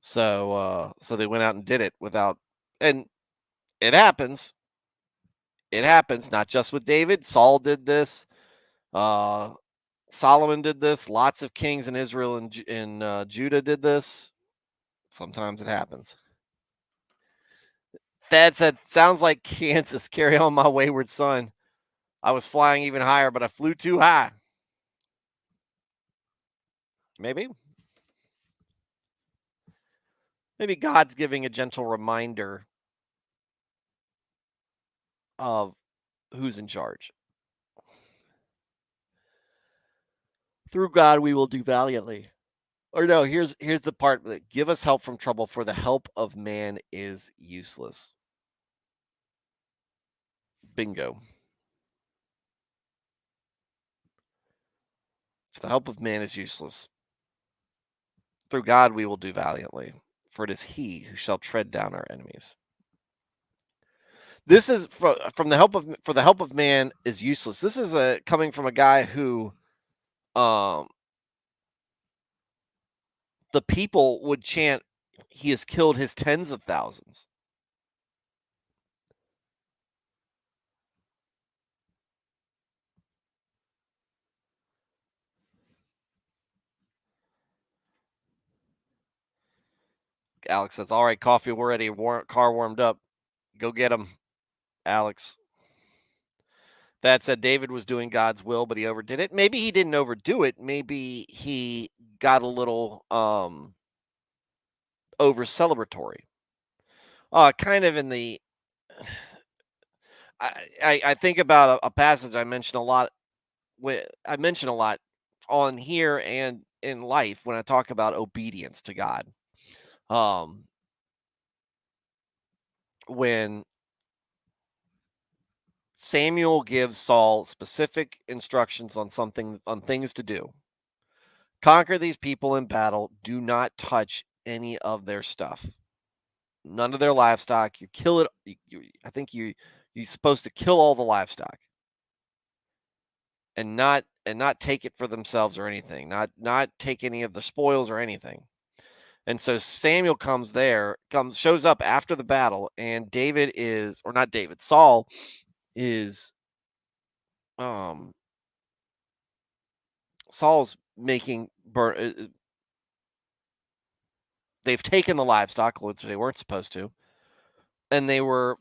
So they went out and did it without, and it happens. It happens not just with David. Saul did this. Solomon did this. Lots of kings in Israel and Judah did this. Sometimes it happens. Sounds like Kansas. Carry on, my wayward son. I was flying even higher, but I flew too high. Maybe God's giving a gentle reminder of who's in charge. Through God, we will do valiantly. Or no, here's the part that give us help from trouble, for the help of man is useless. Bingo. For the help of man is useless. Through God we will do valiantly, for it is he who shall tread down our enemies. This is from the help of for the help of man is useless. This is coming from a guy who the people would chant, he has killed his tens of thousands. Alex says, all right, coffee, we're ready. Car warmed up. Go get him, Alex. That said, David was doing God's will, but he overdid it. Maybe he didn't overdo it. Maybe he got a little over celebratory. Kind of in the I think about a passage I mentioned a lot. I mention a lot on here and in life when I talk about obedience to God. When Samuel gives Saul specific instructions on things to do. Conquer these people in battle. Do not touch any of their stuff. None of their livestock. You kill it. I think you're supposed to kill all the livestock, and not take it for themselves or anything. Not take any of the spoils or anything. And so Samuel shows up after the battle, and Saul is Saul's making they've taken the livestock, which they weren't supposed to, and they were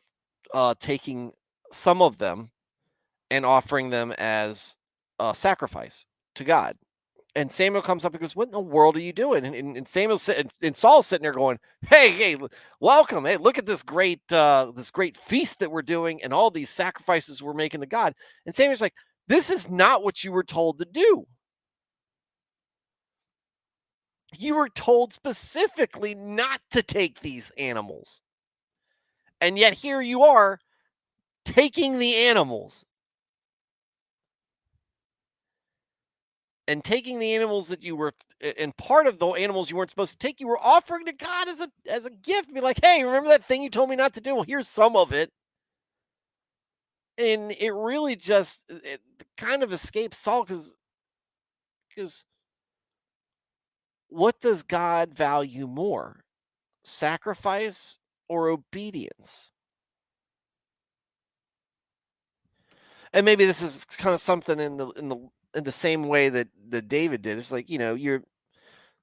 taking some of them and offering them as a sacrifice to God. And Samuel comes up and goes, "What in the world are you doing?" And Samuel and Saul's sitting there going, "Hey, hey, welcome! Hey, look at this great feast that we're doing, and all these sacrifices we're making to God." And Samuel's like, "This is not what you were told to do. You were told specifically not to take these animals, and yet here you are taking the animals." And taking the animals that you were and part of the animals you weren't supposed to take, you were offering to God as a gift. Be like, "Hey, remember that thing you told me not to do? Well, here's some of it." And it really just it kind of escapes Saul because what does God value more? Sacrifice or obedience? And maybe this is kind of something in the same way that David did. It's like,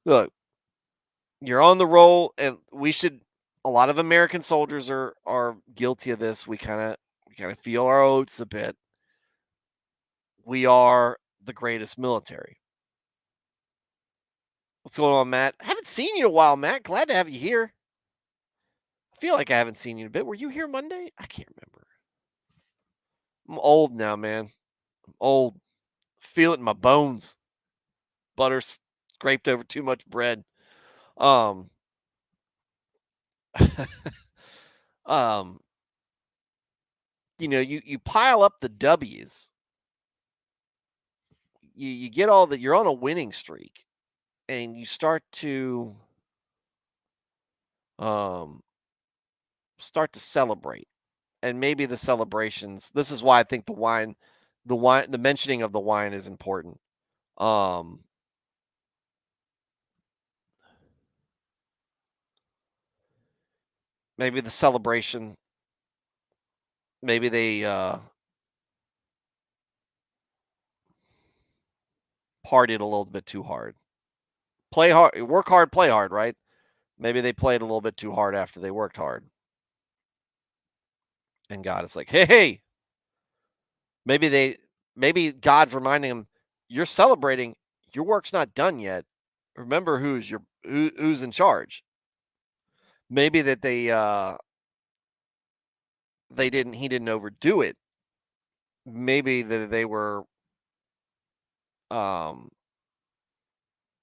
look, you're on the roll, and we should. A lot of American soldiers are guilty of this. We kind of feel our oats a bit. We are the greatest military. What's going on, Matt? Haven't seen you in a while, Matt. Glad to have you here. I feel like I haven't seen you in a bit. Were you here Monday? I can't remember. I'm old now, man. I'm old. Feel it in my bones. Butter scraped over too much bread. Um, um, you pile up the W's. You get all that. You're on a winning streak, and you um start to celebrate. And maybe the celebrations. This is why I think the mentioning of the wine is important. Um, maybe the celebration. Maybe they partied a little bit too hard. Play hard, work hard, play hard, right? Maybe they played a little bit too hard after they worked hard. And God is like, "Hey, hey." Maybe maybe God's reminding them, "You're celebrating. Your work's not done yet. Remember who's in charge." Maybe that they didn't he didn't overdo it. Maybe that they were um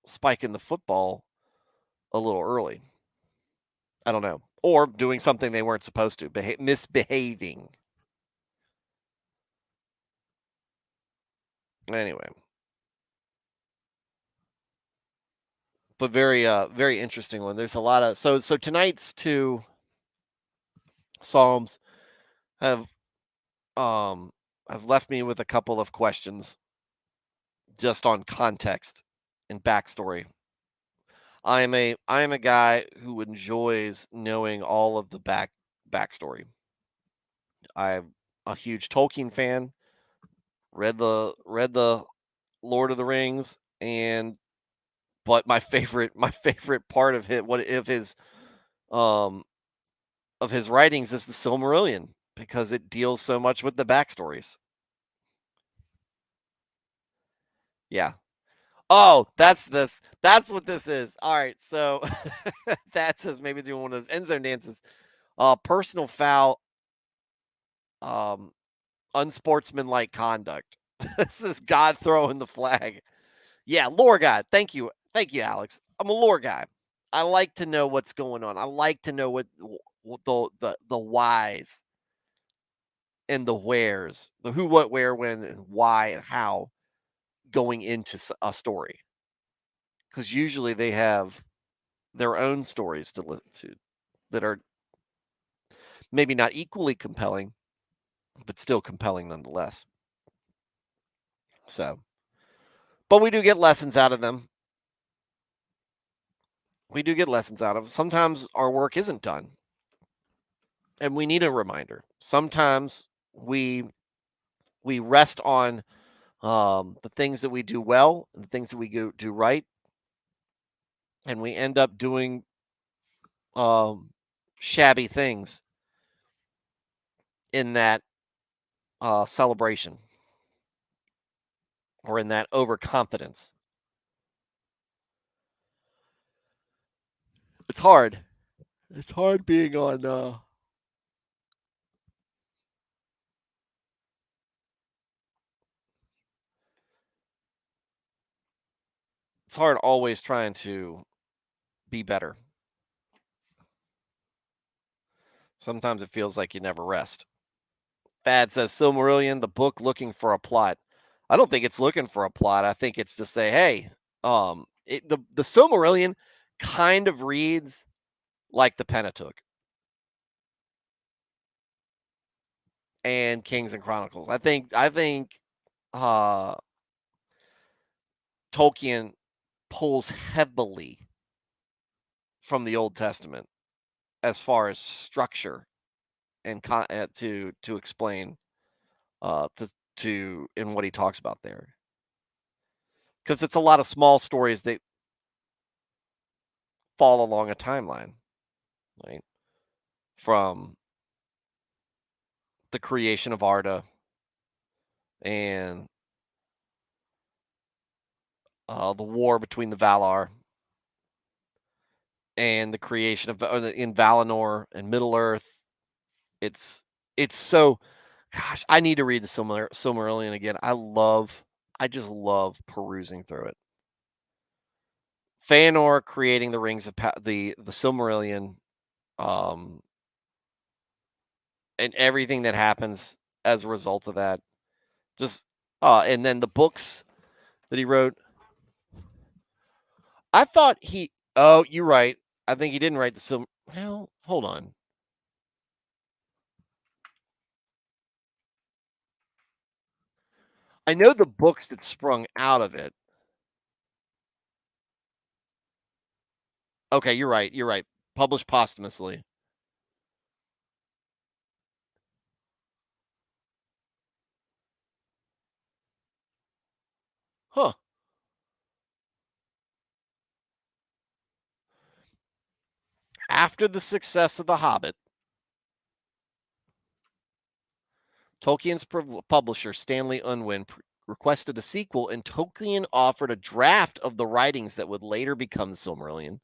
spiking the football a little early. I don't know. Or doing something they weren't supposed to, misbehaving. Anyway, but very interesting one. There's a lot of so tonight's two psalms have um have left me with a couple of questions just on context and backstory. I am a guy who enjoys knowing all of the backstory. I'm a huge Tolkien fan. Read the Lord of the Rings, and but my favorite part of his um of his writings is the Silmarillion because it deals so much with the backstories. Yeah. Oh, that's what this is. All right, so that says maybe doing one of those end zone dances. Personal foul, um, unsportsmanlike conduct. This is God throwing the flag. Yeah, lore guy. Thank you, Alex. I'm a lore guy. I like to know what's going on. I like to know what the whys and the wheres, the who, what, where, when, and why, and how going into a story. Because usually they have their own stories to listen to that are maybe not equally compelling, but still compelling nonetheless. So, but we do get lessons out of them. We do get lessons out of. Sometimes our work isn't done, and we need a reminder. Sometimes we rest on the things that we do well and the things that we do right, and we end up doing um, shabby things in that celebration or in that overconfidence. It's hard. It's hard being on. It's hard always trying to be better. Sometimes it feels like you never rest. Thad says Silmarillion, the book looking for a plot. I don't think it's looking for a plot. I think it's to say, hey, the Silmarillion kind of reads like the Pentateuch and Kings and Chronicles. I think uh Tolkien pulls heavily from the Old Testament as far as structure and to explain to in what he talks about there, because it's a lot of small stories that fall along a timeline, right? From the creation of Arda and the war between the Valar and the creation of in Valinor and Middle Earth. It's it's so gosh, I need to read the Silmarillion again. I just love perusing through it. Feanor creating the rings of the Silmarillion, um, and everything that happens as a result of that. Just and then the books that he wrote. I thought he. Oh, you're right. I think he didn't write the Sil. Well, hold on. I know the books that sprung out of it. Okay, you're right. You're right. Published posthumously. Huh. After the success of The Hobbit, Tolkien's publisher, Stanley Unwin, requested a sequel, and Tolkien offered a draft of the writings that would later become the Silmarillion.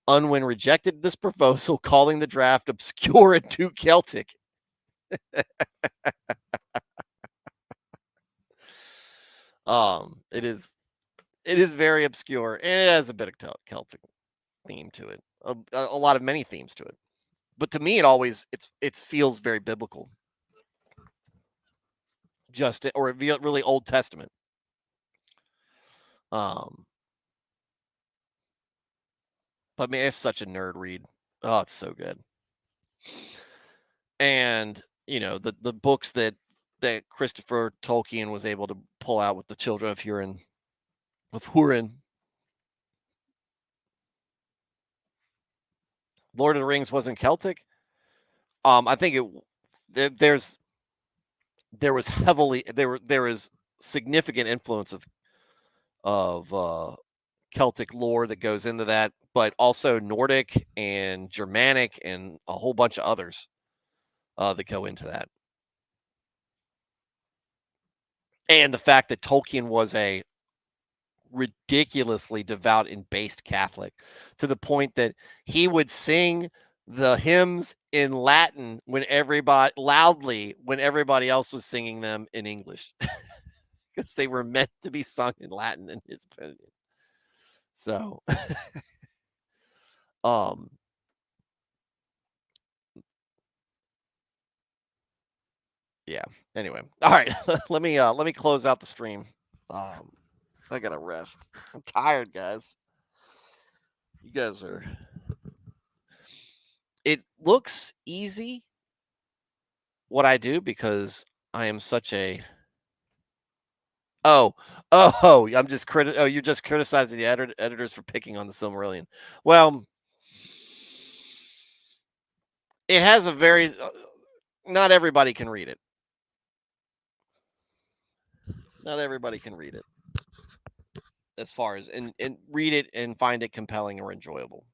Unwin rejected this proposal, calling the draft obscure and too Celtic. It is very obscure, and it has a bit of Celtic theme to it. A lot of many themes to it, but to me, it feels very biblical, just or really Old Testament. Um, but man, it's such a nerd read. Oh, it's so good. And the books that Christopher Tolkien was able to pull out with the Children of Hurin. Lord of the Rings wasn't Celtic. I think there's there was heavily there is significant influence of Celtic lore that goes into that, but also Nordic and Germanic and a whole bunch of others that go into that. And the fact that Tolkien was a ridiculously devout and based Catholic, to the point that he would sing the hymns in Latin when everybody else was singing them in English, because they were meant to be sung in Latin in his opinion. So, um, yeah. Anyway, all right. let me close out the stream. Um, I gotta rest. I'm tired, guys. You guys are. It looks easy what I do because I am such a. Oh, I'm just Oh, you're just criticizing the editors for picking on the Silmarillion. Well, it has a very. Not everybody can read it. Not everybody can read it. As far as and read it and find it compelling or enjoyable.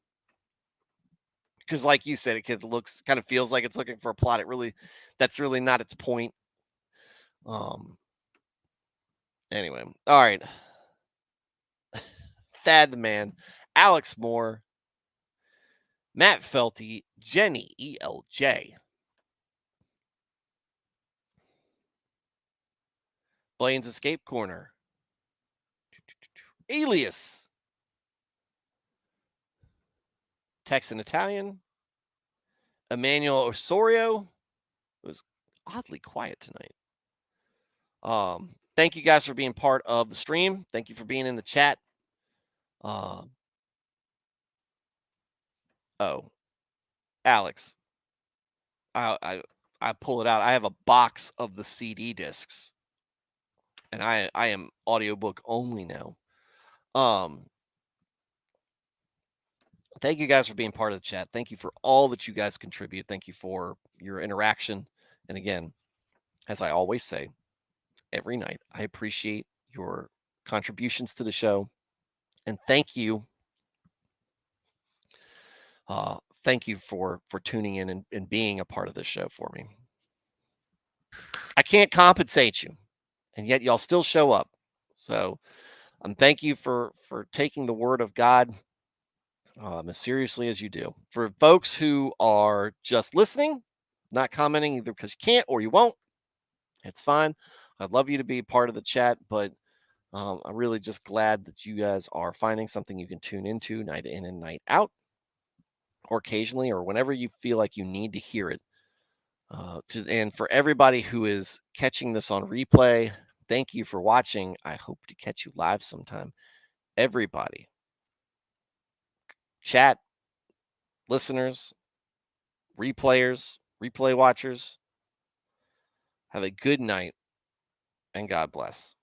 because like you said, it kind of feels like it's looking for a plot. That's really not its point. Anyway, all right. Thad the Man, Alex Moore, Matt Felty, Jenny ELJ, Blaine's Escape Corner, Alias, Texan Italian, Emmanuel Osorio. It was oddly quiet tonight. Thank you guys for being part of the stream. Thank you for being in the chat. Oh, Alex, I pull it out. I have a box of the CD discs, and I am audiobook only now. Thank you guys for being part of the chat. Thank you for all that you guys contribute. Thank you for your interaction. And again, as I always say, every night, I appreciate your contributions to the show. And thank you. Thank you for tuning in and being a part of this show for me. I can't compensate you, and yet y'all still show up. So thank you for taking the word of God as seriously as you do. For folks who are just listening, not commenting either because you can't or you won't, it's fine. I'd love you to be part of the chat, but I'm really just glad that you guys are finding something you can tune into night in and night out, or occasionally, or whenever you feel like you need to hear it. And for everybody who is catching this on replay, thank you for watching. I hope to catch you live sometime. Everybody, chat, listeners, replayers, replay watchers, have a good night and God bless.